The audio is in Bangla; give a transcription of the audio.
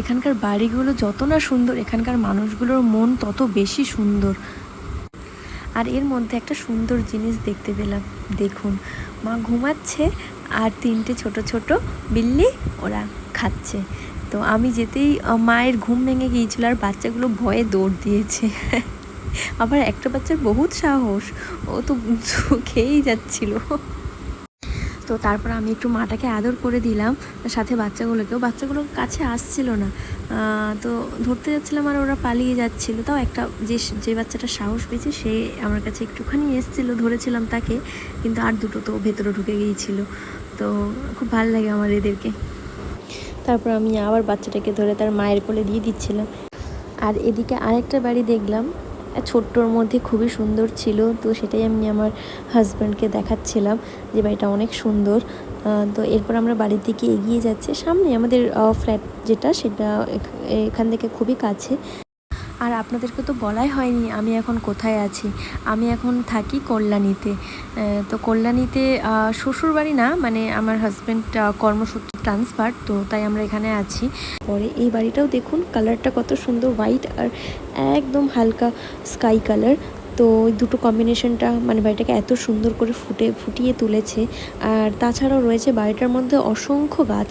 এখানকার বাড়িগুলো যত না সুন্দর, এখানকার মানুষগুলোর মন তত বেশি সুন্দর। আর এর মধ্যে একটা সুন্দর জিনিস দেখতে পেলাম, দেখুন মা ঘুমাচ্ছে আর 3টে ছোট ছোট বিল্লি ওরা খাচ্ছে। তো আমি যেতেই মায়ের ঘুম ভেঙে গিয়েছিল আর বাচ্চাগুলো ভয়ে দৌড় দিয়েছে। আবার একটা বাচ্চার বহুত সাহস, ও তো খেয়েই যাচ্ছিল। তো তারপর আমি একটু মাটাকে আদর করে দিলাম, সাথে বাচ্চাগুলোর কাছে আসছিল না। তো ধরতে যাচ্ছিলাম আর ওরা পালিয়ে যাচ্ছিল। তাও একটা যে বাচ্চাটা সাহস পেয়েছে সে আমার কাছে একটুখানি এসেছিল, ধরেছিলাম তাকে, কিন্তু আর দুটো তো ভেতরে ঢুকে গিয়েছিল। তো খুব ভালো লাগে আমার এদেরকে। তারপর আমি আবার বাচ্চাটাকে ধরে তার মায়ের কোলে দিয়ে দিচ্ছিলাম। আর এদিকে আরেকটা বাড়ি দেখলাম, ছোট্টর মধ্যে খুবই সুন্দর ছিল। তো সেটাই আমি আমার হাজব্যান্ডকে দেখাচ্ছিলাম যে বাড়িটা অনেক সুন্দর। তো এরপর আমরা বাড়ির দিকে এগিয়ে যাচ্ছি। সামনে আমাদের ফ্ল্যাট যেটা, সেটা এখান থেকে খুবই কাছে। আর আপনাদেরকে তো বলাই হয়নি আমি এখন কোথায় আছি। আমি এখন থাকি কল্যাণীতে। তো কল্যাণীতে শ্বশুরবাড়ি না, মানে আমার হাজব্যান্ড কর্মসূত্রে ট্রান্সফার, তো তাই আমরা এখানে আছি। পরে এই বাড়িটাও দেখুন, কালারটা কত সুন্দর, হোয়াইট আর একদম হালকা স্কাই কালার। তো ওই দুটো কম্বিনেশনটা মানে বাড়িটাকে এত সুন্দর করে ফুটিয়ে তুলেছে। আর তাছাড়াও রয়েছে বাড়িটার মধ্যে অসংখ্য গাছ।